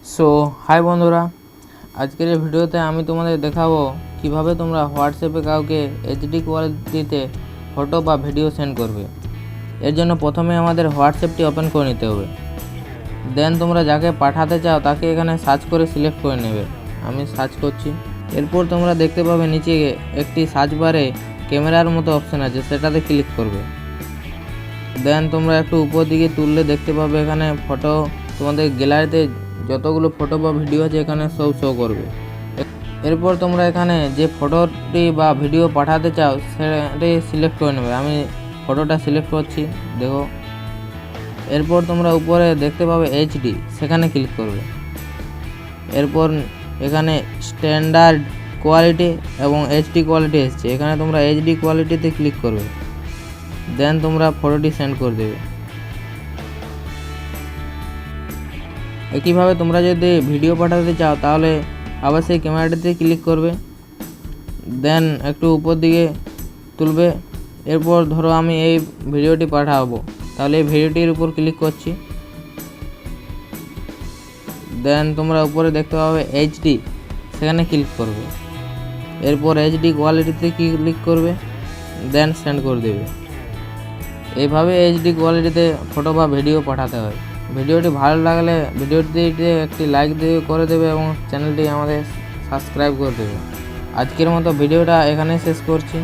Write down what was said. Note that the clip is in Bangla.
সো হাই বন্ধুরা, আজকের এই ভিডিওতে আমি তোমাদের দেখাবো কিভাবে তোমরা হোয়াটসঅ্যাপে কাউকে এইচডি কোয়ালিটিতে ফটো বা ভিডিও সেন্ড করবে। এর জন্য প্রথমে আমাদের হোয়াটসঅ্যাপটি ওপেন করে নিতে হবে। দেন তোমরা যাকে পাঠাতে চাও তাকে এখানে সার্চ করে সিলেক্ট করে নেবে। আমি সার্চ করছি। এরপর তোমরা দেখতে পাবে নিচে একটি সার্চ বারে ক্যামেরার মতো অপশান আছে, সেটাতে ক্লিক করবে। দেন তোমরা একটু উপর দিকে তুললে দেখতে পাবে এখানে ফটো, তোমাদের গ্যালারিতে যতগুলো ফটো বা ভিডিও আছে এখানে সব শো করবে। এরপর তোমরা এখানে যে ফটোটি বা ভিডিও পাঠাতে চাও সেটাই সিলেক্ট করে নেবে। আমি ফটোটা সিলেক্ট করছি, দেখো। এরপর তোমরা উপরে দেখতে পাবে এইচডি, সেখানে ক্লিক করবে। এরপর এখানে স্ট্যান্ডার্ড কোয়ালিটি এবং এইচডি কোয়ালিটি এসছে, এখানে তোমরা এইচডি কোয়ালিটিতে ক্লিক করবে। দেন তোমরা ফটোটি সেন্ড করে দেবে। একইভাবে তোমরা যদি ভিডিও পাঠাতে চাও তাহলে আবার সেই ক্যামেরাটিতে ক্লিক করবে। দেন একটু উপর দিকে তুলবে। এরপর ধরো আমি এই ভিডিওটি পাঠাবো, তাহলে এই ভিডিওটির উপর ক্লিক করছি। দেন তোমরা উপরে দেখতে পাবে এইচডি, সেখানে ক্লিক করবে। এরপর এইচডি কোয়ালিটিতে ক্লিক করবে, দেন সেন্ড করে দেবে। এইভাবে এইচডি কোয়ালিটিতে ফটো বা ভিডিও পাঠাতে হয়। ভিডিওটি ভালো লাগলে ভিডিওটিতে একটি লাইক দিয়ে করে দেবে এবং চ্যানেলটি আমাদের সাবস্ক্রাইব করে দেবে। আজকের মতো ভিডিওটা এখানেই শেষ করছি।